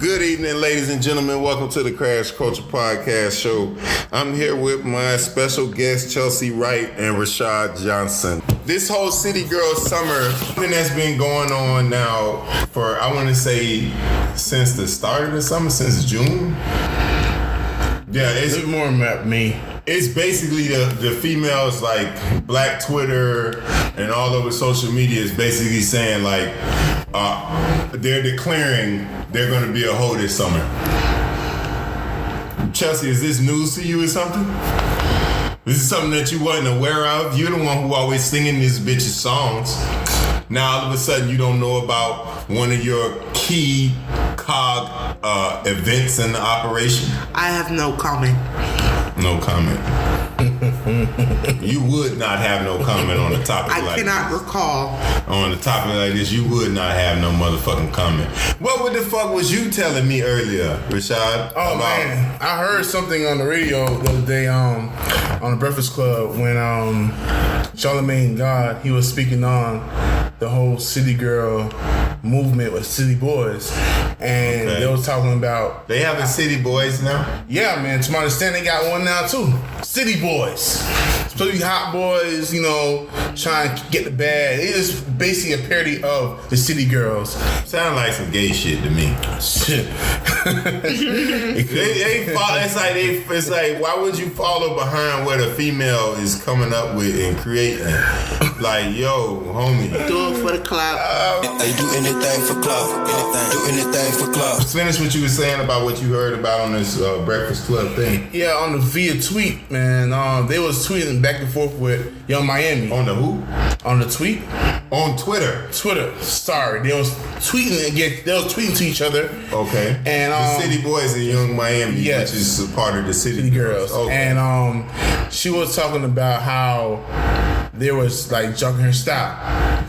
Good evening, ladies and gentlemen. Welcome to the Crash Culture Podcast Show. I'm here with my special guests, Chelsea Wright and Rashad Johnson. This whole City Girl Summer, something that's been going on now for, I want to say, since the start of the summer, since June. Yeah, it's more about me. It's basically the females, like Black Twitter and all over social media is basically saying like they're declaring they're going to be a hoe this summer. Chelsea, is this news to you or something? This is something that you wasn't aware of? You're the one who always singing these bitches' songs. Now all of a sudden you don't know about one of your key cog events in the operation? I have no comment. No comment. You would not have no comment on a topic like this. I cannot recall. On a topic like this, you would not have no motherfucking comment. What the fuck was you telling me earlier, Rashad? Oh man, I heard something on the radio the other day on the Breakfast Club when Charlamagne God, he was speaking on the whole city girl movement with city boys, and they was talking about they having city boys now. Yeah, man. To my understanding, they got one now too. City boys, supposed to be hot boys, you know, trying to get the bag. It is basically a parody of the city girls. Sound like some gay shit to me. Shit. It's like why would you follow behind what a female is coming up with and creating? Like, yo, homie, do it for the clout. They do anything for clout. Do anything for clout. Finish what you were saying about what you heard about on this Breakfast Club thing. Yeah, on the via tweet, man. They was tweeting back and forth with Young Miami. On the who? On the tweet. On Twitter. Sorry, they was tweeting again. They was tweeting to each other. Okay. And the City Boys in Young Miami, yes, which is a part of the City Girls. Okay. And she was talking about how there was like jocking her style.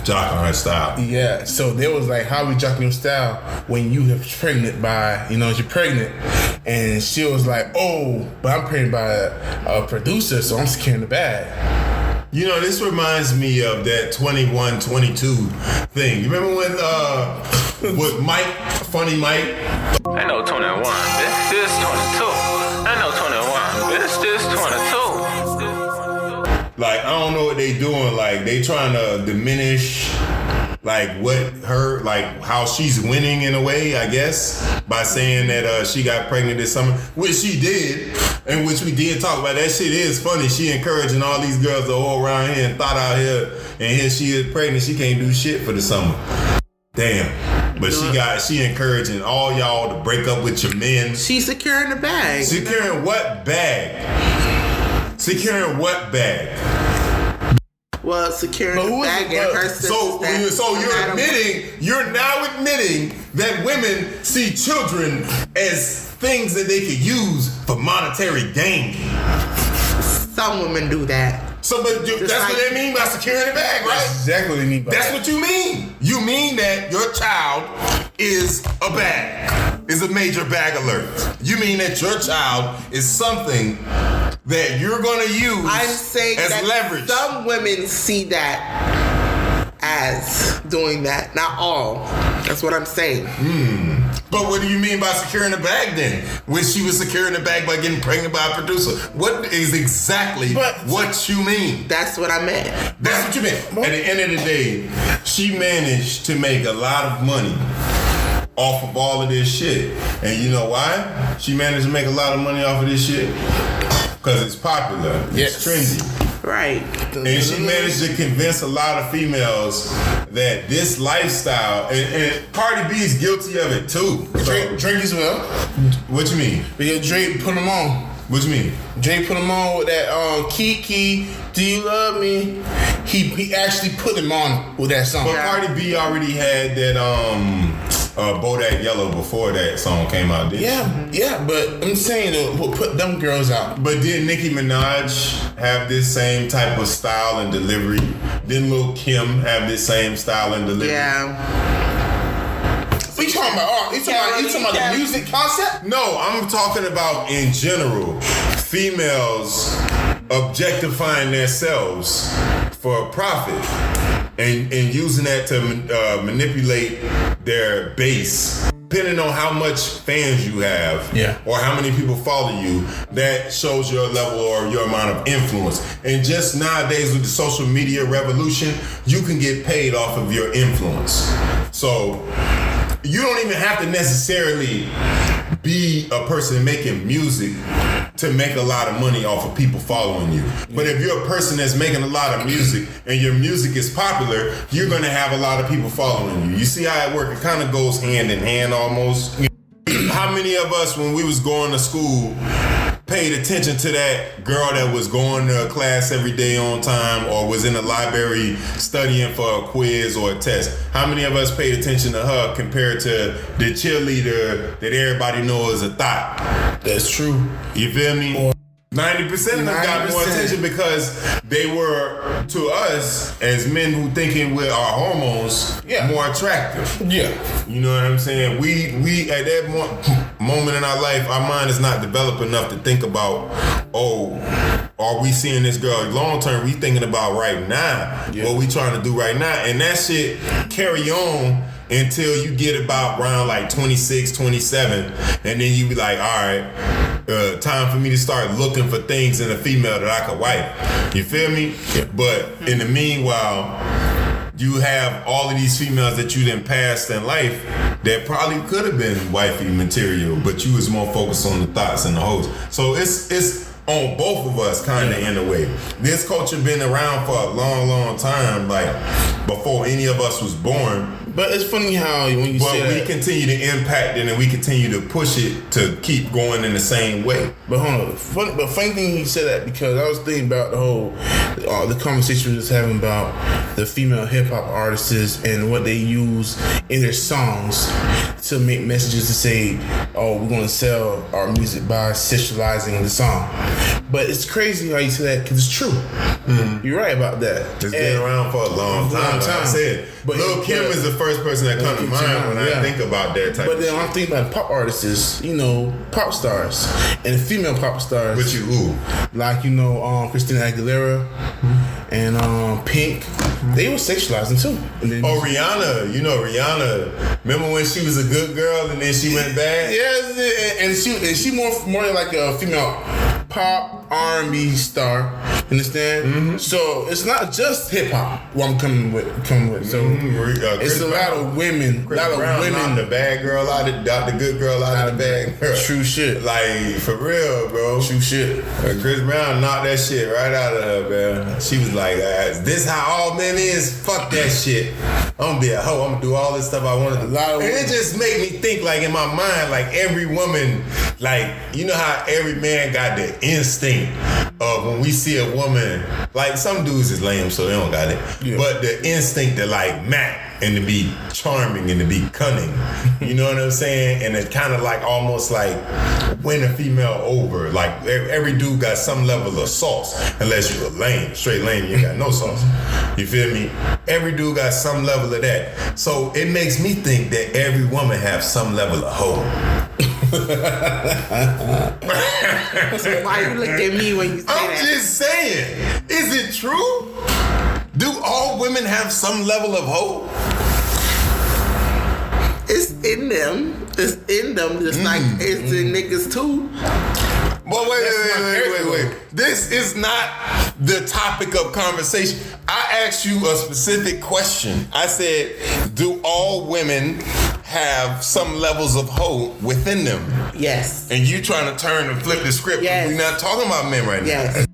Jocking her style. Yeah. So there was like, how we jocking your style when you have pregnant by, you're pregnant, and she was like, oh, but I'm pregnant by a producer, so I'm securing the bag. You know, this reminds me of that 21-22 thing. You remember when with Mike, Funny Mike? I know 21, this is 22. I know 21, this is 22. Like, I don't know what they doing. Like, they trying to diminish like how she's winning in a way, I guess, by saying that she got pregnant this summer, which she did, and which we did talk about. That shit is funny. She encouraging all these girls to go around here and Thot out here, and here she is pregnant. She can't do shit for the summer. Damn. But she encouraging all y'all to break up with your men. She's securing the bag. Securing what bag? Securing what bag? Well, securing the bag and her sister. So you're now admitting that women see children as things that they could use for monetary gain. Some women do that. So, but that's what they mean by securing the bag, right? That's exactly what they mean by that. That's what you mean. You mean that your child is a bag, is a major bag alert. You mean that your child is something that you're going to use as that leverage. Some women see that as doing that. Not all. That's what I'm saying. But what do you mean by securing the bag then? When she was securing the bag by getting pregnant by a producer. What is exactly what you mean? That's what I meant. That's what you meant. At the end of the day, she managed to make a lot of money off of all of this shit. And you know why? She managed to make a lot of money off of this shit? Because it's popular. It's trendy. Right. And she managed to convince a lot of females that this lifestyle, and Cardi B is guilty of it too. Drake as well. What you mean? Because Drake put him on. What you mean? Drake put him on with that Kiki, Do You Love Me? He actually put him on with that song. But Cardi B already had that Bodak Yellow before that song came out, didn't she? Yeah, but I'm saying we'll put them girls out. But did Nicki Minaj have this same type of style and delivery? Didn't Lil' Kim have this same style and delivery? Yeah. What you talking about? You talking about the music concept? No, I'm talking about in general. Females objectifying themselves for profit and using that to manipulate their base depending on how much fans you have, or how many people follow you, that shows your level or your amount of influence. And just nowadays with the social media revolution, you can get paid off of your influence. So you don't even have to necessarily be a person making music to make a lot of money off of people following you. But if you're a person that's making a lot of music and your music is popular, you're gonna have a lot of people following you. You see how it works? It kind of goes hand in hand almost. How many of us, when we was going to school, paid attention to that girl that was going to class every day on time or was in the library studying for a quiz or a test? How many of us paid attention to her compared to the cheerleader that everybody knows as a thot? That's true. You feel me? 90% of them got more attention because they were, to us, as men who thinking with our hormones, more attractive. Yeah. You know what I'm saying? We at that moment in our life, our mind is not developed enough to think about, are we seeing this girl long term? We thinking about right now, what we trying to do right now. And that shit carry on until you get about around like 26, 27, and then you be like, all right, time for me to start looking for things in a female that I could wife. You feel me? Yeah. But in the meanwhile, you have all of these females that you done passed in life that probably could have been wifey material, but you was more focused on the thoughts and the hoes. So it's on both of us kind of in a way. This culture been around for a long, long time, like before any of us was born. But it's funny how when you say we continue to impact it and we continue to push it to keep going in the same way. But hold on, funny thing you said that, because I was thinking about the whole the conversation we was having about the female hip hop artists and what they use in their songs to make messages to say, oh, we're going to sell our music by sexualizing the song. But it's crazy how you say that, because it's true. Mm-hmm. You're right about that. It's been around for a long time. Like I said, but Lil Kim is the first person that comes to mind when I think about that type. But then I'm thinking about pop artists, pop stars and female pop stars. But who? Like Christina Aguilera and Pink. They were sexualizing too. Rihanna. Rihanna. Remember when she was a good girl and then she went bad? Yes, and she more like a female pop R&B star. Understand? Mm-hmm. So it's not just hip hop. What I'm coming with. So it's a lot of women. Chris Brown knocked the bad girl out of the good girl out of the bad girl. True shit. Like for real, bro. True shit. Chris Brown knocked that shit right out of her, man. She was like, "This how all men is? Fuck that shit. I'm gonna be a hoe. I'm gonna do all this stuff I wanted to." And it just made me think, like in my mind, like every woman, like how every man got the instinct of when we see a woman, like some dudes is lame, so they don't got it. Yeah. But the instinct to like Mac and to be charming and to be cunning, you know what I'm saying? And it's kind of like almost like win a female over. Like every dude got some level of sauce, unless you're a lame, straight lame, you ain't got no sauce. You feel me? Every dude got some level of that. So it makes me think that every woman have some level of hoe. So why you look at me when you say that? I'm just saying. Is it true? Do all women have some level of hope? It's in them. It's in them. Just like it's in niggas too. Well, wait. This is not the topic of conversation. I asked you a specific question. I said, do all women have some levels of hope within them? Yes. And you trying to turn and flip the script. Yes. We're not talking about men right now. Yes.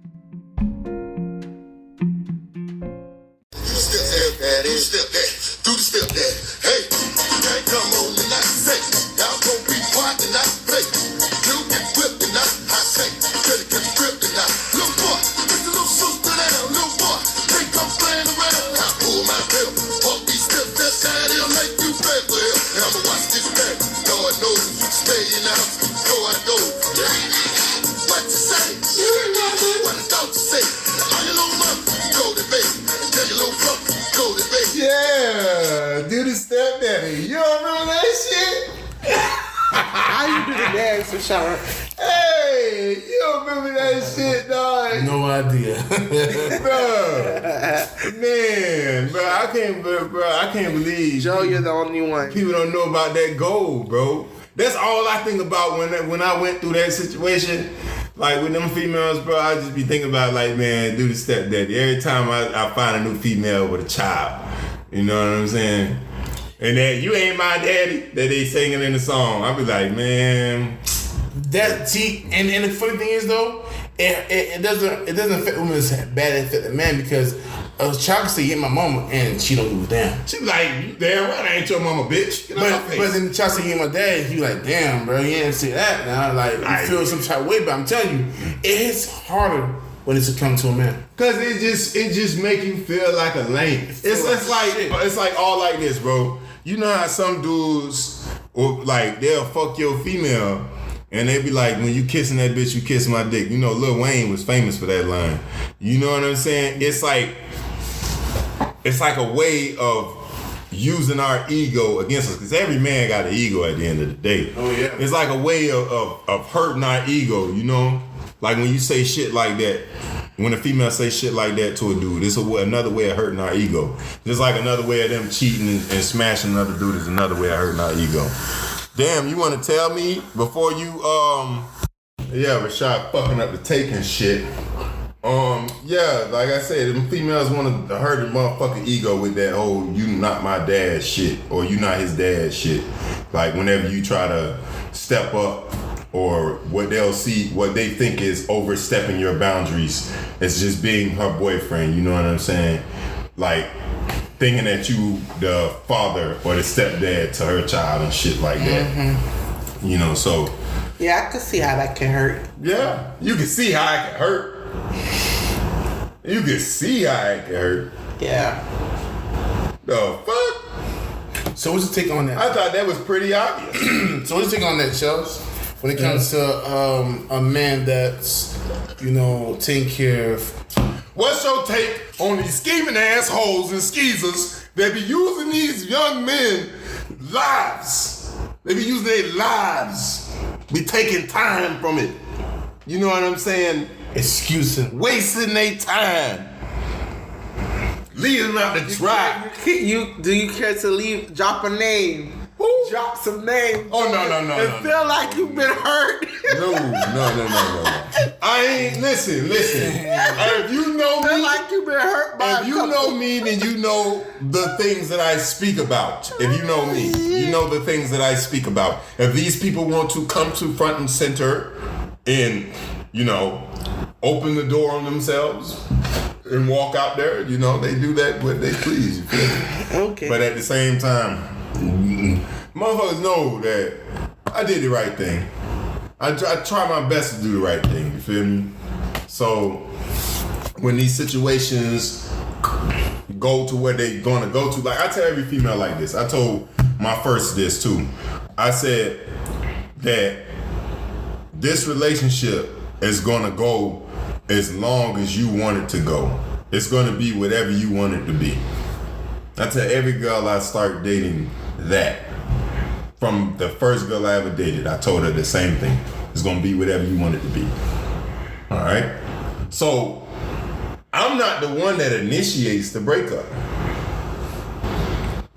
Yeah, do the stepdaddy. You don't remember that shit? How you do the dance for sure? Hey, Hey, you don't remember that shit, dog? No idea. Bro, I can't believe. Joe, you're the only one. People don't know about that gold, bro. That's all I think about when I went through that situation. Like with them females, bro, I just be thinking about like, man, do the stepdaddy. Every time I find a new female with a child, you know what I'm saying? And that you ain't my daddy that they singing in the song. I be like, man. And the funny thing is though, it doesn't affect women as bad as it affect the man, because a child can say, "Yeah, my mama," and she don't give a damn. She be like, "You damn right, I ain't your mama, bitch." Get out my face. But then the child say, "Yeah, my dad," he like, "Damn, bro, you didn't say that." Now, like, you feel some type of way, but I'm telling you, it hits harder when it's come to a man. Cause it just make you feel like a lame. It's like all like this, bro. You know how some dudes or like they'll fuck your female and they be like, when you kissing that bitch, you kiss my dick. You know, Lil Wayne was famous for that line. You know what I'm saying? It's like a way of using our ego against us, because every man got an ego at the end of the day. Oh yeah. It's like a way of hurting our ego, you know? Like when you say shit like that, when a female say shit like that to a dude, it's another way of hurting our ego. Just like another way of them cheating and smashing another dude is another way of hurting our ego. Damn, you want to tell me before you, Rashad fucking up the taking shit. Yeah, like I said, them females want to hurt the motherfucking ego with that whole "you not my dad" shit or "you not his dad" shit. Like whenever you try to step up, or what they'll see, what they think is overstepping your boundaries, it's just being her boyfriend. You know what I'm saying? Like thinking that you the father or the stepdad to her child and shit like that. Mm-hmm. You know, so yeah, I can see how that can hurt. Yeah, you can see how it can hurt. You can see how it can hurt. Yeah. The fuck? So what's your take on that? I thought that was pretty obvious. So what's your take on that, Chels? When it comes to a man that's, taking care of. What's your take on these scheming assholes and skeezers that be using these young men lives? They be using their lives, be taking time from it. You know what I'm saying? Excusing. Wasting their time. Leaving them out to dry. Do you care to drop a name? Who? Drop some names. Oh, no. It feel like you've been hurt. No. I ain't, listen. If you know me. Feel like you've been hurt by If you know me, then you know the things that I speak about. If you know me, you know the things that I speak about. If these people want to come to front and center and, open the door on themselves and walk out there, they do that what they please. You feel me? Okay. But at the same time, motherfuckers know that I did the right thing. I try my best to do the right thing. You feel me? So when these situations go to where they gonna go to, like I tell every female like this. I told my first this too. I said that this relationship is gonna go as long as you want it to go. It's gonna be whatever you want it to be. I tell every girl I start dating that. From the first girl I ever dated, I told her the same thing. It's gonna be whatever you want it to be. All right? So, I'm not the one that initiates the breakup.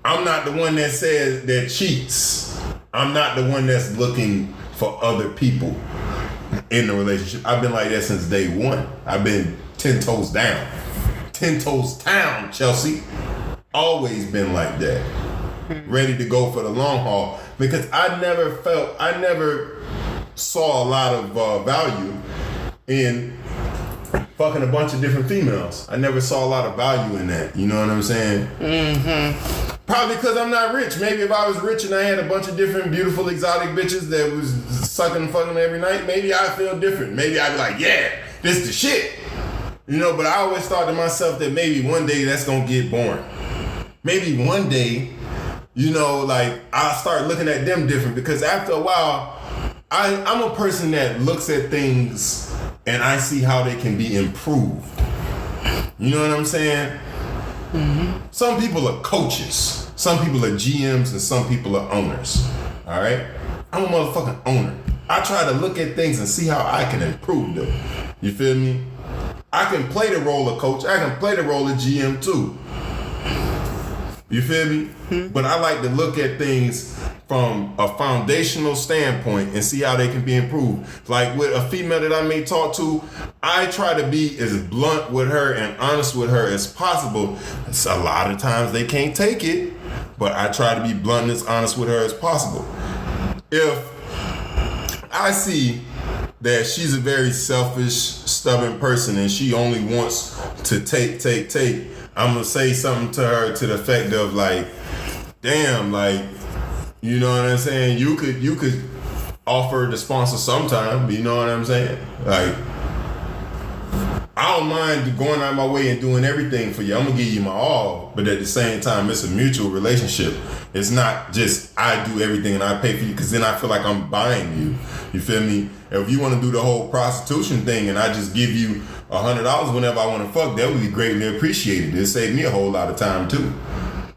I'm not the one that says, that cheats. I'm not the one that's looking for other people in the relationship. I've been like that since day one. I've been 10 toes down. 10 toes down, Chelsea. Always been like that. Ready to go for the long haul. Because I never saw a lot of value in fucking a bunch of different females. I never saw a lot of value in that. You know what I'm saying? Mm-hmm. Probably because I'm not rich. Maybe if I was rich and I had a bunch of different beautiful exotic bitches that was sucking and fucking every night, maybe I'd feel different. Maybe I'd be like, yeah, this the shit. But I always thought to myself that maybe one day that's gonna get boring. Maybe one day, I'll start looking at them different, because after a while, I'm a person that looks at things and I see how they can be improved. You know what I'm saying? Mm-hmm. Some people are coaches. Some people are GMs and some people are owners. All right? I'm a motherfucking owner. I try to look at things and see how I can improve them. You feel me? I can play the role of coach. I can play the role of GM too. You feel me? But I like to look at things from a foundational standpoint and see how they can be improved. Like with a female that I may talk to, I try to be as blunt with her and honest with her as possible. It's a lot of times they can't take it, but I try to be blunt and as honest with her as possible. If I see that she's a very selfish, stubborn person and she only wants to take, I'm gonna say something to her to the effect of like, damn, like, you know what I'm saying? You could offer to sponsor sometime, you know what I'm saying? Like, I don't mind going out of my way and doing everything for you. I'm gonna give you my all, but at the same time, it's a mutual relationship. It's not just I do everything and I pay for you, because then I feel like I'm buying you. You feel me? If you want to do the whole prostitution thing and I just give you $100 whenever I want to fuck, that would be greatly appreciated. It saved me a whole lot of time too.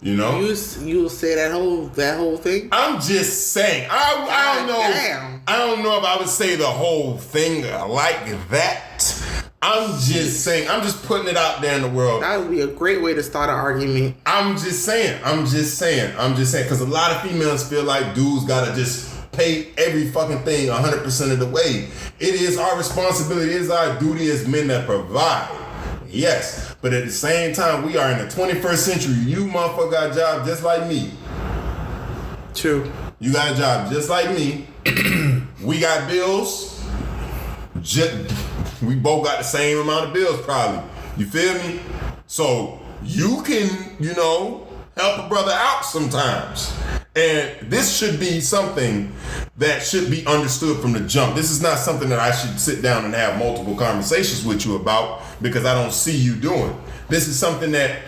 You know? You'll say that whole thing? I'm just saying. I don't know. Damn. I don't know if I would say the whole thing like that. I'm just saying. I'm just putting it out there in the world. That would be a great way to start an argument. I'm just saying. Because a lot of females feel like dudes gotta just pay every fucking thing 100% of the way. It is our responsibility. It is our duty as men to provide. Yes. But at the same time, we are in the 21st century. You motherfucker got a job just like me. True. You got a job just like me. We got bills. We both got the same amount of bills probably. You feel me? So you can, help a brother out sometimes. And this should be something that should be understood from the jump. This is not something that I should sit down and have multiple conversations with you about because I don't see you doing. This is something that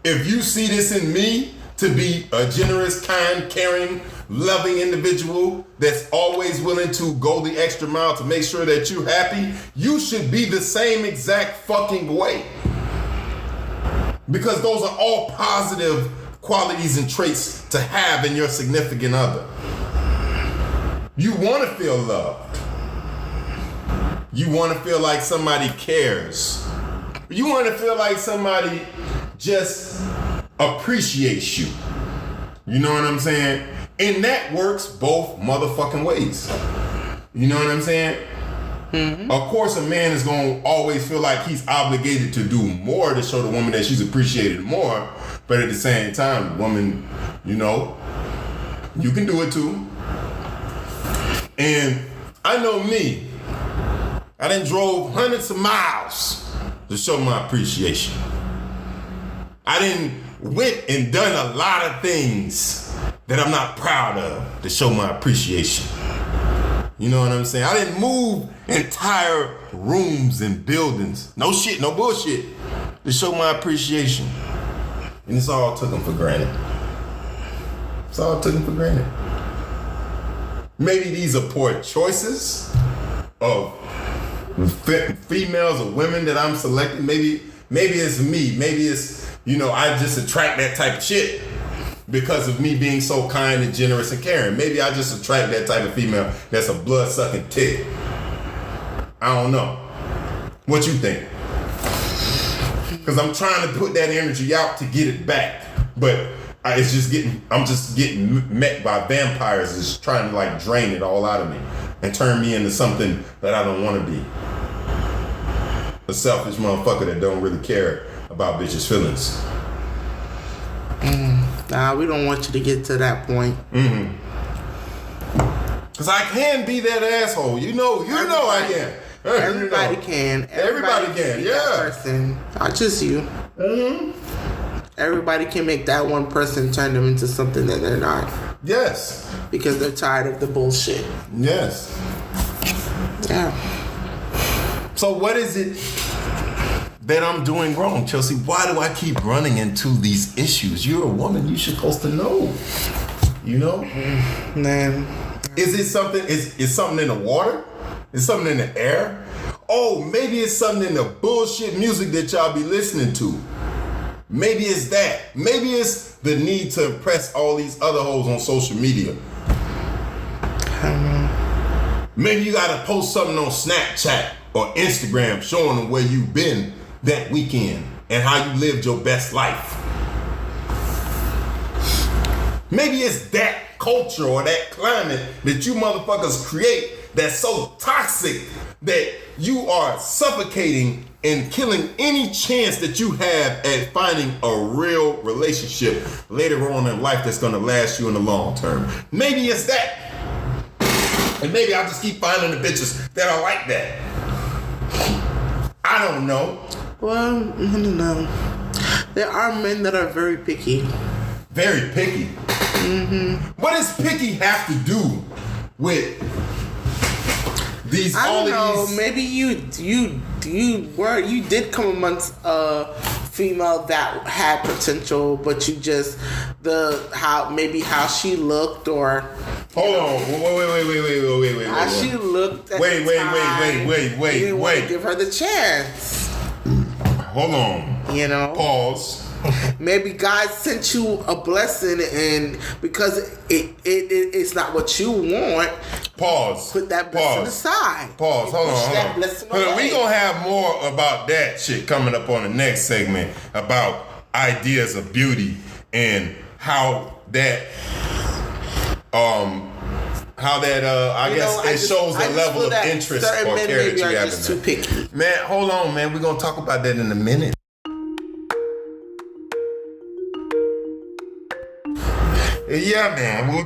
if you see this in me to be a generous, kind, caring, loving individual that's always willing to go the extra mile to make sure that you're happy, you should be the same exact fucking way. Because those are all positive qualities and traits to have in your significant other. You want to feel loved. You want to feel like somebody cares. You want to feel like somebody just appreciates you. You know what I'm saying? And that works both motherfucking ways. You know what I'm saying? Mm-hmm. Of course, a man is going to always feel like he's obligated to do more to show the woman that she's appreciated more. But at the same time, woman, you can do it too. And I know me. I done drove hundreds of miles to show my appreciation. I done went and done a lot of things that I'm not proud of to show my appreciation. You know what I'm saying? I didn't move entire rooms and buildings. No shit, no bullshit. To show my appreciation. And it's all taken for granted. It's all taken for granted. Maybe these are poor choices of females or women that I'm selecting. Maybe it's me. Maybe it's, I just attract that type of shit. Because of me being so kind and generous and caring. Maybe I just attract that type of female that's a blood-sucking tick. I don't know. What you think? Because I'm trying to put that energy out to get it back. But I'm just getting met by vampires that's trying to drain it all out of me. And turn me into something that I don't want to be. A selfish motherfucker that don't really care about bitches' feelings. Nah, we don't want you to get to that point. Mm-hmm. Cause I can be that asshole. You know I can. Everybody can. Everybody can. Yeah. Person, not just you. Mm-hmm. Everybody can make that one person turn them into something that they're not. Yes. Because they're tired of the bullshit. Yes. Yeah. So what is it that I'm doing wrong, Chelsea? Why do I keep running into these issues? You're a woman. You're supposed to know. Man. Is it something? Is something in the water? Is something in the air? Oh, maybe it's something in the bullshit music that y'all be listening to. Maybe it's that. Maybe it's the need to impress all these other hoes on social media. I don't know. Maybe you gotta post something on Snapchat or Instagram showing them where you've been that weekend and how you lived your best life. Maybe it's that culture or that climate that you motherfuckers create that's so toxic that you are suffocating and killing any chance that you have at finding a real relationship later on in life that's gonna last you in the long term. Maybe it's that. And maybe I'll just keep finding the bitches that are like that. I don't know. Well, no. There are men that are very picky. Very picky. What does picky have to do with these? I don't know. These? Maybe you did come amongst a female that had potential, but you just how she looked or. Hold on. Wait. How she looked. At Wait. You didn't want to give her the chance. Hold on. You know. Pause. Maybe God sent you a blessing, and because it's not what you want. Pause. Put that blessing aside. Pause. Hold on. We gonna have more about that shit coming up on the next segment about ideas of beauty and how that I guess it shows the level of interest or care that you have in too picky. Man, hold on, man. We're gonna talk about that in a minute. Yeah, man, we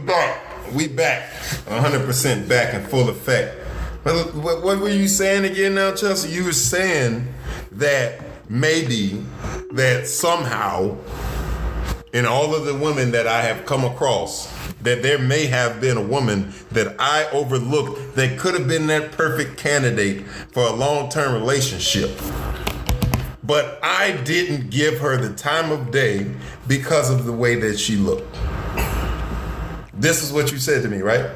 back. 100% back in full effect. But what were you saying again now, Chelsea? You were saying that maybe that somehow in all of the women that I have come across, that there may have been a woman that I overlooked that could have been that perfect candidate for a long-term relationship. But I didn't give her the time of day because of the way that she looked. This is what you said to me, right?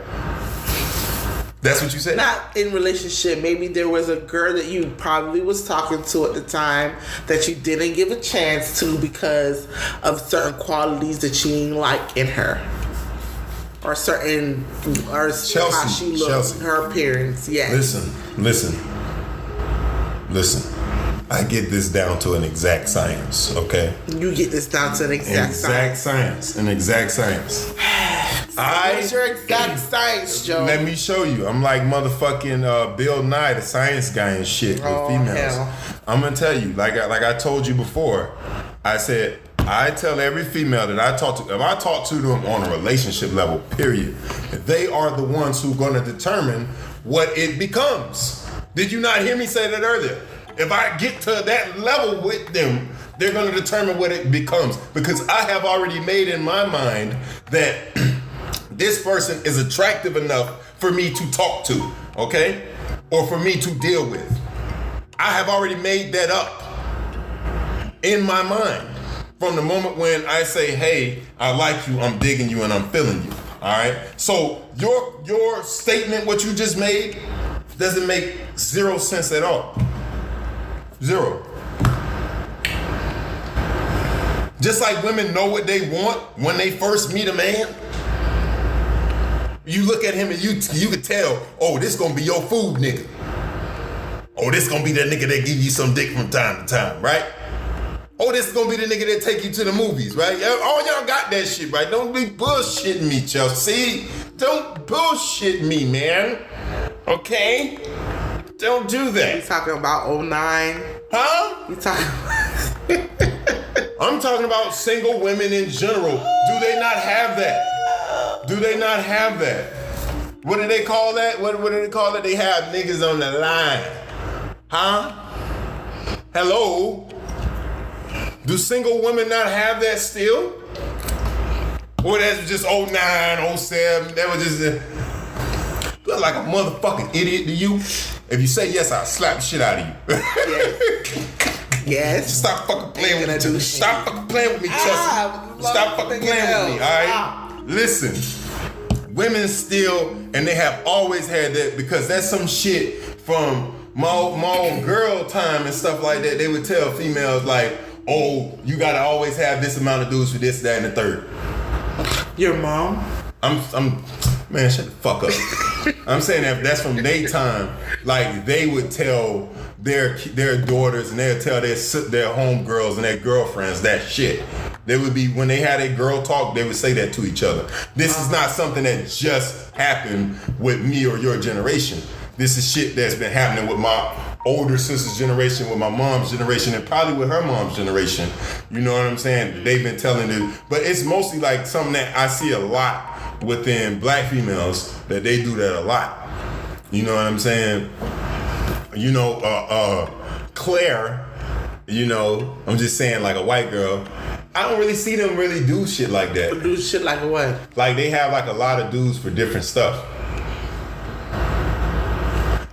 That's what you said? Not in relationship. Maybe there was a girl that you probably was talking to at the time that you didn't give a chance to because of certain qualities that you didn't like in her. Or how she looked, her appearance, yes. Listen. I get this down to an exact science, okay? You get this down to an exact science. An exact science. What's your exact science, Joe? Let me show you. I'm like motherfucking Bill Nye, the science guy and shit with females. Hell. I'm gonna tell you, like I told you before, I said, I tell every female that I talk to, if I talk to them on a relationship level, period, they are the ones who are gonna determine what it becomes. Did you not hear me say that earlier? If I get to that level with them, they're going to determine what it becomes. Because I have already made in my mind that this person is attractive enough for me to talk to, okay? Or for me to deal with. I have already made that up in my mind. From the moment when I say, hey, I like you, I'm digging you, and I'm feeling you, all right? So your statement, what you just made, doesn't make zero sense at all. Zero. Just like women know what they want when they first meet a man. You look at him and you can tell, oh, this gonna be your food nigga. Oh, this gonna be that nigga that give you some dick from time to time, right? Oh, this is gonna be the nigga that take you to the movies, right? Oh, y'all got that shit, right? Don't be bullshitting me, Chelsea. Don't bullshit me, man. Okay? Don't do that. You talking about 09? Huh? You talking I'm talking about single women in general. Do they not have that? Do they not have that? What do they call that? What do they call it? They have niggas on the line. Huh? Hello? Do single women not have that still? Or that's just 09, 07? That was just... Look like a motherfucking idiot to you. If you say yes, I'll slap the shit out of you. Yes. Stop fucking playing with me. Stop fucking playing with me, Chelsea. Stop fucking playing with me, alright? Listen, women still, and they have always had that because that's some shit from my own girl time and stuff like that. They would tell females like, oh, you gotta always have this amount of dudes for this, that, and the third. Your mom? I'm man, shut the fuck up. I'm saying that's from their time. Like they would tell their daughters and they'd tell their homegirls and their girlfriends that shit. They would be, when they had a girl talk, they would say that to each other. This is not something that just happened with me or your generation. This is shit that's been happening with my older sister's generation, with my mom's generation, and probably with her mom's generation. You know what I'm saying? They've been telling it, but it's mostly like something that I see a lot within black females, that they do that a lot. You know what I'm saying? You know, Claire, you know, I'm just saying, like a white girl, I don't really see them really do shit like that. Do shit like what? Like they have like a lot of dudes for different stuff.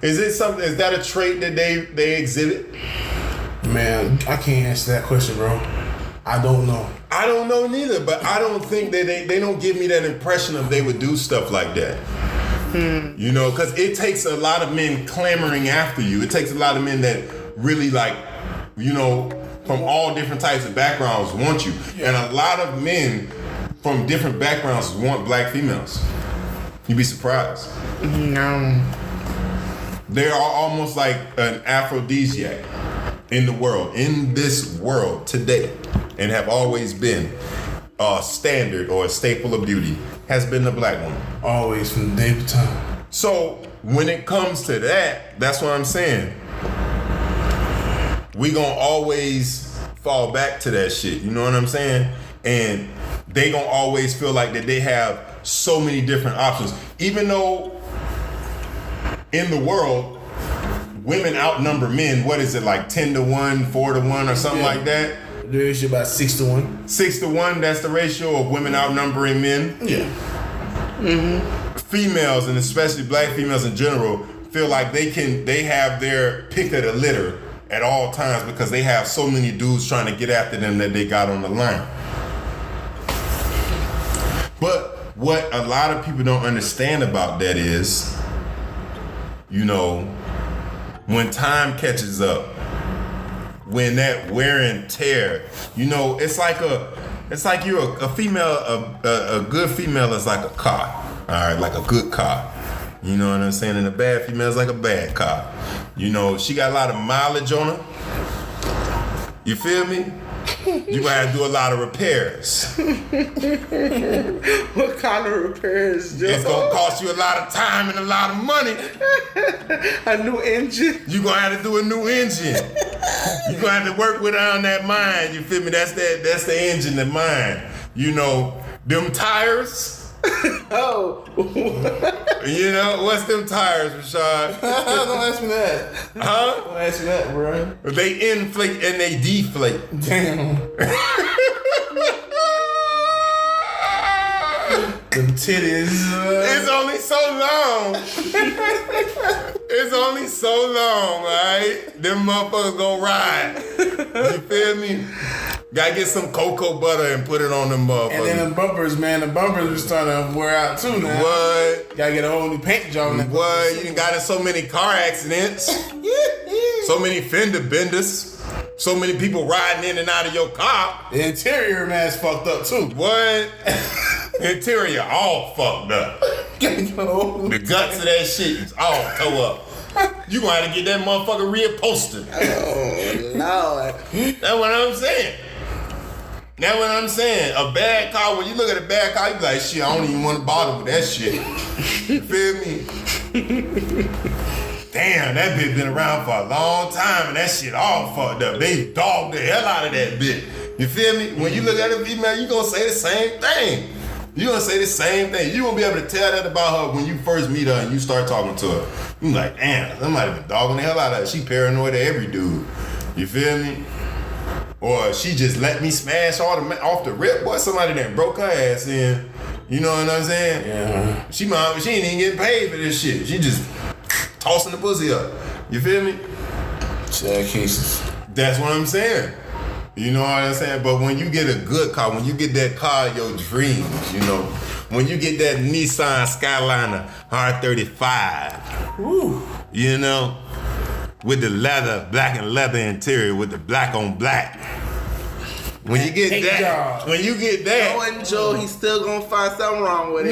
Is it something? Is that a trait that they exhibit? Man, I can't answer that question, bro. I don't know. I don't know neither, but I don't think that they don't give me that impression of they would do stuff like that. You know, because it takes a lot of men clamoring after you. It takes a lot of men that really, like, you know, from all different types of backgrounds want you. And a lot of men from different backgrounds want black females. You'd be surprised. No. They are almost like an aphrodisiac in the world, in this world today, and have always been a standard or a staple of beauty, has been the black woman. Always, from day to time. So when it comes to that, that's what I'm saying. We gonna always fall back to that shit. You know what I'm saying? And they gonna always feel like that they have so many different options, even though in the world, women outnumber men. What is it, like 10-1, 4-1, or something like that? The ratio about 6-1. 6-1. That's the ratio of women outnumbering men. Yeah. Females, and especially black females in general, feel like they have their pick of the litter at all times because they have so many dudes trying to get after them that they got on the line. But what a lot of people don't understand about that is, you know, when time catches up, when that wear and tear, you know, it's like you're a female, a good female is like a car, all right, like a good car. You know what I'm saying? And a bad female is like a bad car. You know, she got a lot of mileage on her. You feel me? You gotta do a lot of repairs. What kind of repairs, Joe? It's gonna cost you a lot of time and a lot of money. A new engine? You gonna have to do a new engine. You gonna have to work with her on that mind. You feel me? That's the engine, the mind. You know, them tires. Oh. You know, what's them tires, Rashad? Don't ask me that. Huh? Don't ask me that, bro. They inflate and they deflate. Damn. Them titties. It's only so long. It's only so long, alright? Them motherfuckers gonna ride. You feel me? Gotta get some cocoa butter and put it on them motherfuckers. And then the bumpers, man, the bumpers are starting to wear out too now. What? Gotta get a whole new paint job on that. What? You done got in so many car accidents. So many fender benders. So many people riding in and out of your car. The interior, man, is fucked up too. What? Interior all fucked up. The guts of that shit is all tore up. You gonna have to get that motherfucker reupholstered. Oh, Lord. That's what I'm saying. That's what I'm saying. A bad car, when you look at a bad car, you be like, shit, I don't even want to bother with that shit. You feel me? Damn, that bitch been around for a long time and that shit all fucked up. They dogged the hell out of that bitch. You feel me? When you look at a female, you gonna say the same thing. You gonna say the same thing. You gonna be able to tell that about her when you first meet her and you start talking to her. You like, damn, somebody been dogging the hell out of her. She paranoid of every dude. You feel me? Or she just let me smash off the rip. Boy, somebody that broke her ass in. You know what I'm saying? Yeah. She ain't even getting paid for this shit. She just tossing the pussy up. You feel me? Sad cases. That's what I'm saying. You know what I'm saying? But when you get a good car, when you get that car of your dreams, you know, when you get that Nissan Skyliner R35, Woo. you know, with the leather, black and leather interior, with the black on black, When you get Paint that, job. when you get that, Knowing Joe, he's still gonna find something wrong with it.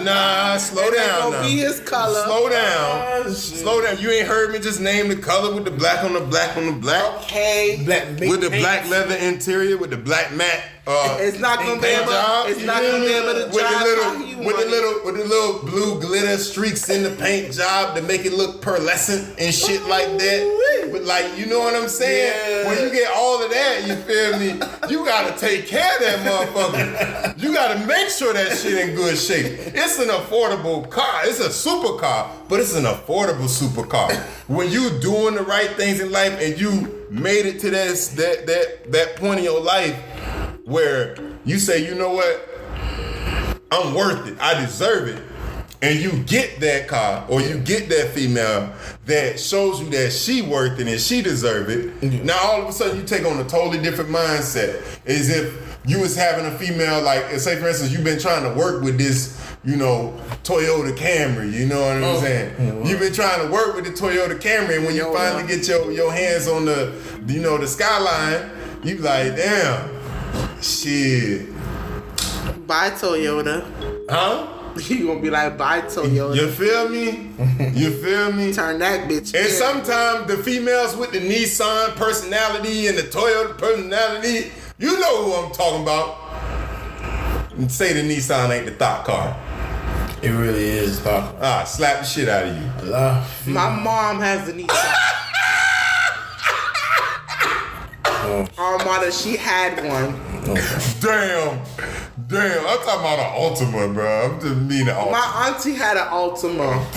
nah, slow It ain't down gonna now. be his color. Slow down. Oh, shit. Slow down. You ain't heard me just name the color with the black on the black on the black. Okay. With the black leather interior, with the black matte. It's not gonna be paint able. job. It's not gonna be able to with drive the how you with want it. the little blue glitter streaks in the paint job to make it look pearlescent and shit like that. But like, you know what I'm saying? Yeah. When you get all of that, you feel me? You gotta take care of that motherfucker. You gotta make sure that shit in good shape. It's an affordable car. It's a supercar, but it's an affordable supercar. When you doing the right things in life and you made it to that point in your life where you say, you know what? I'm worth it. I deserve it. And you get that car or you get that female that shows you that she worth it and she deserve it. Now all of a sudden you take on a totally different mindset. As if you was having a female, like, say for instance, you've been trying to work with this, you know, Toyota Camry, you know what I'm saying? You've been trying to work with the Toyota Camry, and when you finally get your hands on the, you know, the Skyline, you like, damn, shit. Bye, Toyota. Huh? You gonna be like, bye, Toyota. You feel me? You feel me? Turn that bitch. And in. sometimes the females with the Nissan personality and the Toyota personality, you know who I'm talking about. And say the Nissan ain't the Thot Car. It really is, Thot. Slap the shit out of you. My mom has the Nissan. Armada, she had one. Damn. I'm talking about an Ultima, bro. I'm just mean an Ultima. My auntie had an Ultima.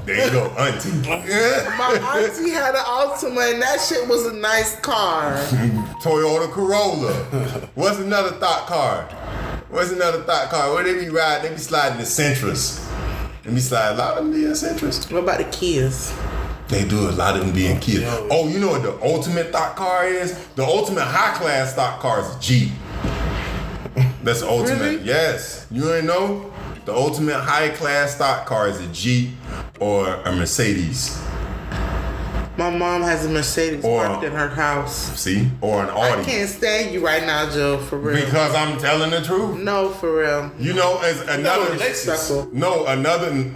There you go, auntie. My auntie had an Ultima, and that shit was a nice car. Toyota Corolla. What's another Thot car? Where they be riding? They be sliding the Sentras. They be sliding a lot of them be in Sentras. What about the Kias? They do a lot of them being kids. Oh, you know what the ultimate Thot car is? The ultimate high class Thot car is a Jeep. That's the ultimate. Really? Yes. You ain't know? The ultimate high class Thot car is a Jeep or a Mercedes. My mom has a Mercedes Or- parked in her house. See? Or an Audi. I can't stand you right now, Joe, for real. Because I'm telling the truth. No, for real. You know, as another Lexus. No, another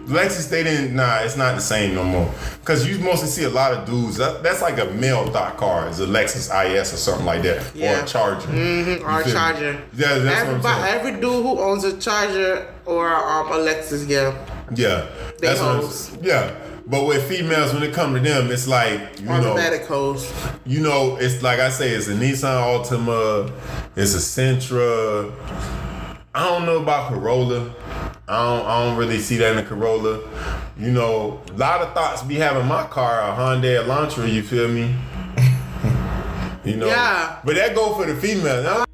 Lexus, they didn't. Nah, it's not the same no more. Because you mostly see a lot of dudes. That's like a male Thot car. It's a Lexus IS or something like that, Yeah. or a Charger. Mm-hmm. Or a feel me? Charger. Yeah, that's what I'm saying. Every dude who owns a Charger or a Lexus, yeah. Yeah, They that's what I'm hoes. saying. Yeah, but with females, when it come to them, it's like Automatic hose. you know, it's like I say, it's a Nissan Altima, it's a Sentra. I don't know about Corolla. I don't really see that in a Corolla. You know, a lot of thoughts be having my car, a Hyundai Elantra, you feel me? You know? Yeah. But that go for the female. Now,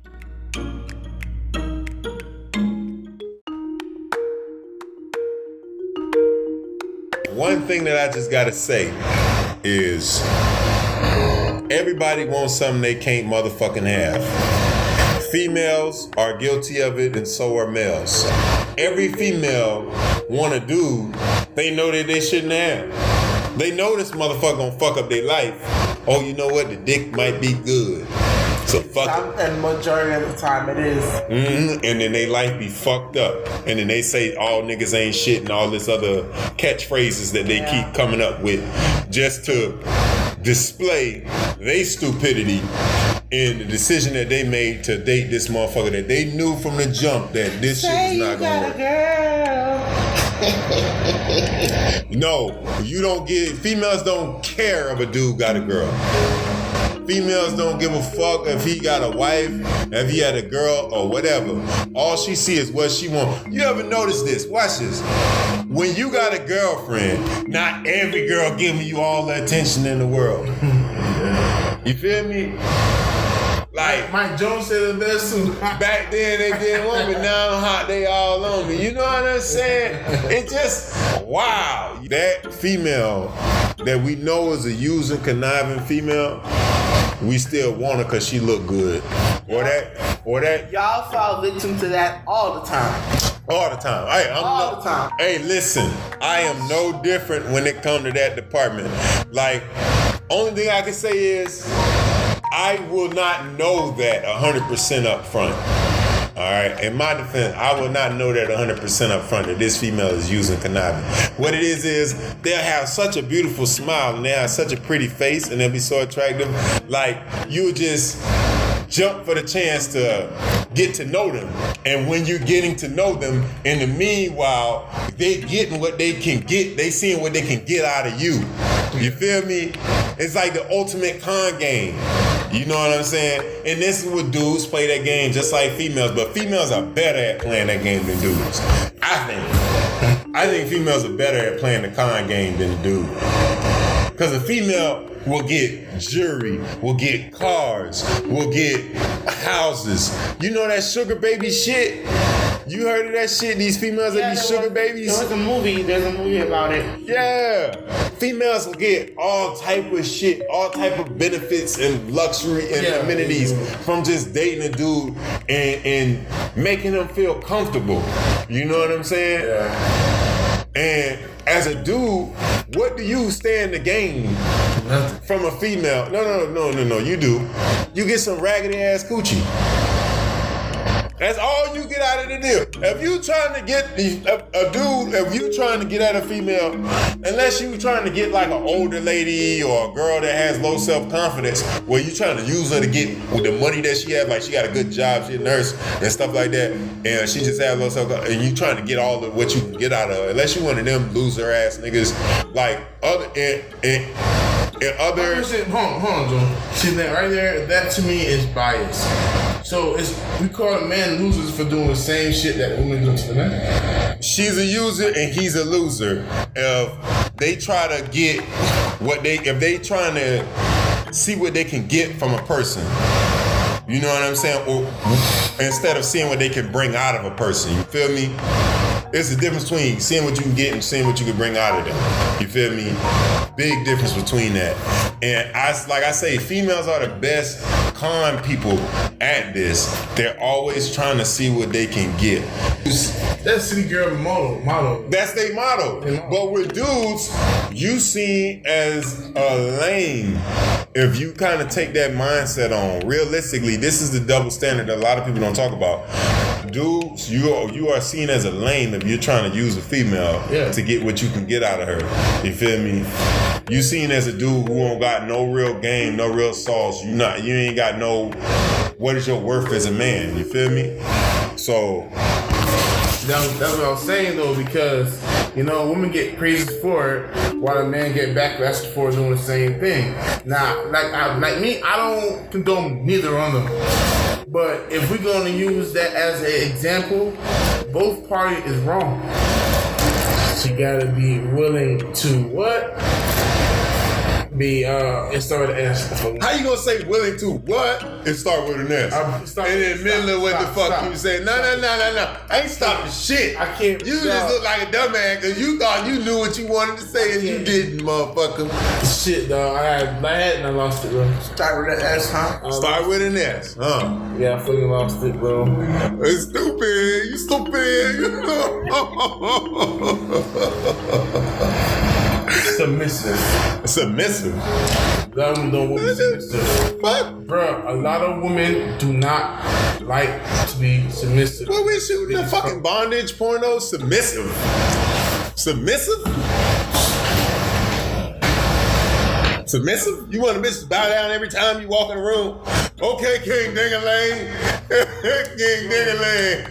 one thing that I just gotta say is everybody wants something they can't motherfucking have. Females are guilty of it and so are males. Every female want a dude they know that they shouldn't have. They know this motherfucker gonna fuck up their life. Oh, you know what? The dick might be good. So fuck it. And majority of the time it is. And then they life be fucked up. And then they say all niggas ain't shit and all this other catchphrases that they keep coming up with just to display their stupidity in the decision that they made to date this motherfucker that they knew from the jump that this shit was not gonna work. No, you don't get. Females don't care if a dude got a girl. Females don't give a fuck if he got a wife, if he had a girl or whatever. All she see is what she want. You ever notice this? Watch this. When you got a girlfriend, not every girl giving you all the attention in the world. You feel me? Like Mike Jones said the best too. back then they didn't want me, now I'm hot, they all on me. You know what I'm saying? It just, wow. That female that we know is a using, conniving female, we still want her because she look good. Or that. Y'all fall victim to that all the time. All the time. Hey, All the time. Hey, listen, I am no different when it comes to that department. Like, only thing I can say is I will not know that 100% up front. All right, in my defense, I will not know that 100% up front that this female is using cannabis. What it is they'll have such a beautiful smile and they have such a pretty face and they'll be so attractive. Like, you just jump for the chance to get to know them. And when you're getting to know them, in the meanwhile, they getting what they can get. They seeing what they can get out of you. You feel me? It's like the ultimate con game. You know what I'm saying? And this is what dudes play that game just like females, but females are better at playing that game than dudes. I think females are better at playing the con game than the dude. Because a female will get jewelry, will get cars, will get houses. You know that sugar baby shit? You heard of that shit? These females that be sugar babies? There's a movie about it. Yeah. Females will get all type of shit, all type of benefits and luxury and amenities from just dating a dude and making them feel comfortable. You know what I'm saying? Yeah. And as a dude, what do you stand to gain from a female? No, you do. You get some raggedy ass coochie. That's all you get out of the deal. If you trying to get a dude, if you trying to get at a female, unless you trying to get like an older lady or a girl that has low self-confidence, where you trying to use her to get with the money that she has, like she got a good job, she a nurse and stuff like that, and she just has low self-confidence, and you trying to get all of what you can get out of her, unless you one of them loser ass niggas, like other and other. Hold on, Joe. See that right there? That to me is bias. So we call men losers for doing the same shit that women do to the men. She's a user and he's a loser. If they try to get if they trying to see what they can get from a person, you know what I'm saying? Or instead of seeing what they can bring out of a person, you feel me? There's a difference between seeing what you can get and seeing what you can bring out of them. You feel me? Big difference between that. And like I say, females are the best con people at this. They're always trying to see what they can get. That's city girl model. That's their motto. But with dudes, you seen as a lame if you kind of take that mindset on. Realistically, this is the double standard that a lot of people don't talk about. Dudes, you are seen as a lame if you're trying to use a female to get what you can get out of her. You feel me? You seen as a dude who don't got no real game, no real sauce. You ain't got no. What is your worth as a man? You feel me? So that's what I was saying though, because women get praised for it while a man get backlash for doing the same thing. Now, like me, I don't condone neither on them. But if we're gonna use that as an example, both parties is wrong. She gotta be willing to what? It started with an S. How you gonna say willing to what? And start with an S. And in the middle of what the fuck you say? No. I ain't stopping shit. I can't. You just look like a dumbass because you thought you knew what you wanted to say and you didn't, motherfucker. Shit, dog. I had and I lost it, bro. Start with an S, huh? Start with an S, huh? Yeah, I fucking lost it, bro. It's stupid. You stupid. Submissive. A lot of women don't want to be submissive. What? Bruh, a lot of women do not like to be submissive. What we shooting the fucking bondage porno? Submissive? You want a bitch to bow down every time you walk in the room? Okay, King Ding-a-ling. King Ding-a-ling.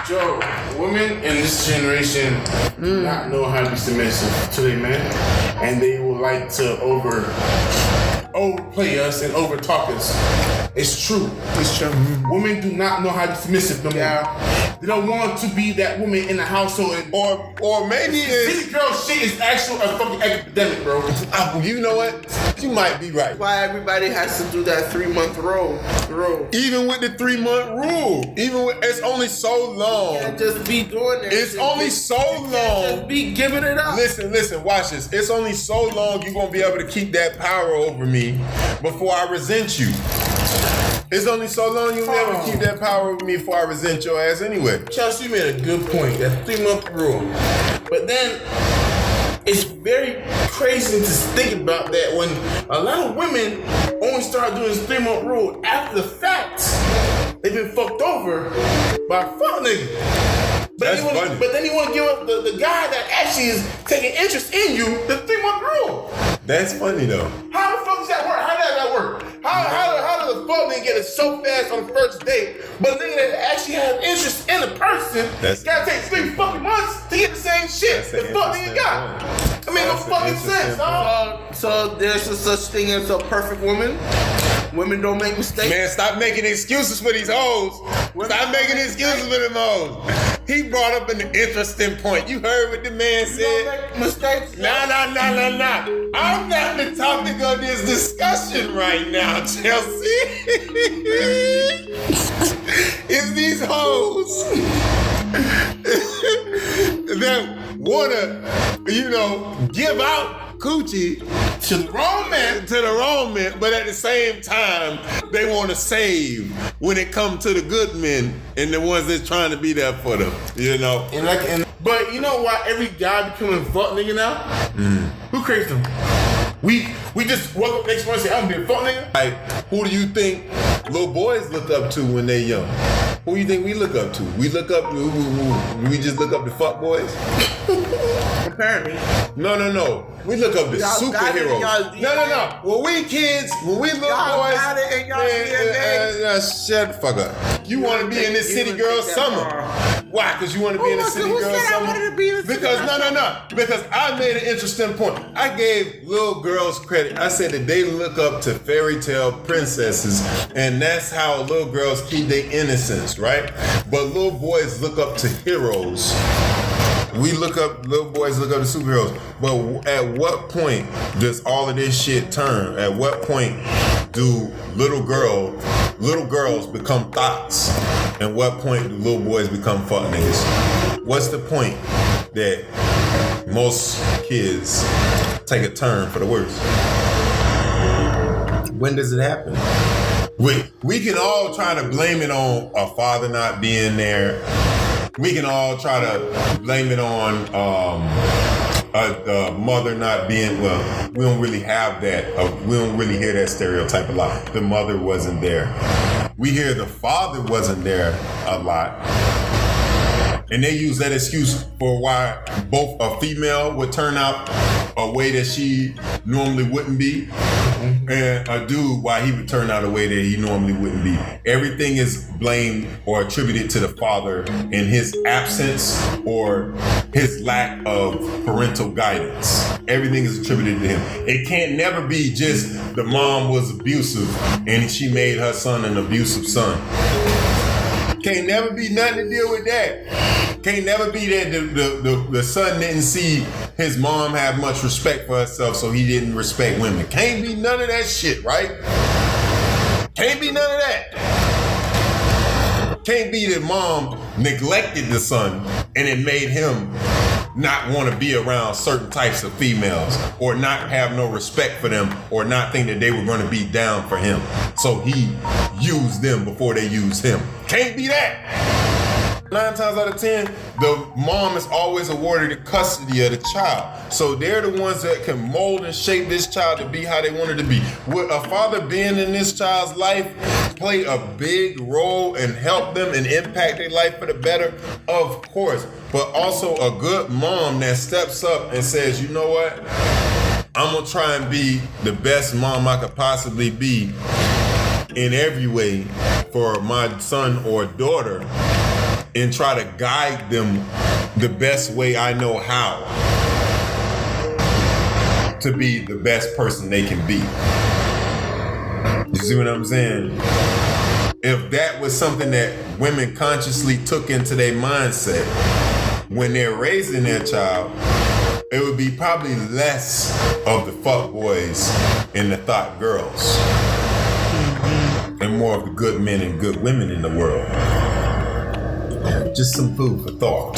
Joe, women in this generation do not know how to be submissive to their men, and they would like to overplay us and overtalk us. It's true. Women do not know how to be submissive no more. Yeah. They don't want to be that woman in the household. Or maybe this girl shit is actual a fucking epidemic, bro. You know what? You might be right. Why everybody has to do that 3-month rule? Even with the 3-month rule, it's only so long. You can't just be doing that. It's only so long. Just be giving it up. Listen, watch this. It's only so long you're gonna be able to keep that power over me before I resent you. It's only so long you'll never keep that power over me before I resent your ass anyway. Chelsea made a good point. That 3-month rule. But then it's very crazy to think about that when a lot of women only start doing this 3-month rule after the fact. They've been fucked over by a fuck nigga. But then you want to give up the guy that actually is taking interest in you the 3-month rule. That's funny though. How the fuck does that work? How does that work? How does a fuck nigga get it so fast on the first date, but a nigga that actually has interest in the person gotta take 3 fucking months to get the same shit the fuck nigga got? I mean, no fucking sense, dog. So there's a such thing as a perfect woman. Women don't make mistakes. Man, stop making excuses for these hoes. Stop making excuses for them hoes. He brought up an interesting point. You heard what the man said? Don't make mistakes. Nah. I'm not the topic of this discussion right now, Chelsea. It's these hoes that wanna, give out coochie To the wrong man. but at the same time, they want to save when it comes to the good men and the ones that's trying to be there for them, But you know why every guy becoming fuck nigga now? Who creates them? We just woke up next morning and say, I'm gonna be a fuck nigga? Like, who do you think little boys look up to when they young? Who do you think we look up to? We just look up to fuck boys? Apparently. No. We look up to superheroes. No. When we kids, when we little boys, got it in y'all DNA. Shut the fuck up. You want to be in this city girl summer. Why? Because you want to be in the city girl said I summer? wanted to be in the city Because girl no. Because I made an interesting point. I gave little girls credit. I said that they look up to fairy tale princesses, and that's how little girls keep their innocence, right? But little boys look up to heroes. Little boys look up to superheroes. But at what point does all of this shit turn? At what point do little girls become thots? And what point do little boys become fuck niggas? What's the point that most kids take a turn for the worse? When does it happen? We can all try to blame it on a father not being there. We can all try to blame it on a mother not being, well, we don't really have that. We don't really hear that stereotype a lot. The mother wasn't there. We hear the father wasn't there a lot. And they use that excuse for why both a female would turn out a way that she normally wouldn't be, and a dude why he would turn out a way that he normally wouldn't be. Everything is blamed or attributed to the father in his absence or his lack of parental guidance. Everything is attributed to him. It can't never be just the mom was abusive and she made her son an abusive son. Can't never be nothing to deal with that. Can't never be that the son didn't see his mom have much respect for herself, so he didn't respect women. Can't be none of that shit, right? Can't be none of that. Can't be that mom neglected the son and it made him not want to be around certain types of females or not have no respect for them or not think that they were going to be down for him. So he used them before they used him. Can't be that. 9 times out of 10, the mom is always awarded the custody of the child. So they're the ones that can mold and shape this child to be how they want it to be. Would a father being in this child's life play a big role and help them and impact their life for the better? Of course. But also a good mom that steps up and says, you know what? I'm going to try and be the best mom I could possibly be in every way for my son or daughter, and try to guide them the best way I know how to be the best person they can be. You see what I'm saying? If that was something that women consciously took into their mindset when they're raising their child, it would be probably less of the fuck boys and the thought girls and more of the good men and good women in the world. Just some food for thought.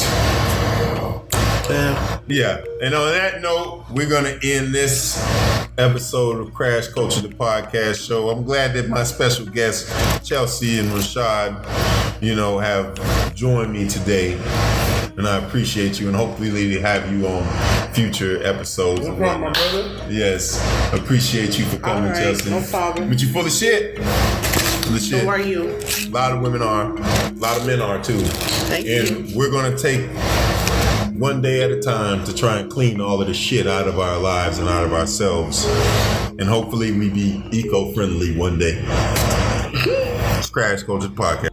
Yeah. And on that note, we're going to end this episode of Crash Culture, the podcast show. I'm glad that my special guests, Chelsea and Rashad, have joined me today. and I appreciate you, and hopefully we have you on future episodes. No problem, my brother. Yes, appreciate you for coming, All right, Chelsea. no problem. But you full of shit. Full of shit. Who are you? A lot of women are. A lot of men are too. Thank And you. we're gonna take one day at a time to try and clean all of the shit out of our lives and out of ourselves. And hopefully we be eco-friendly one day. It's Crash Culture Podcast.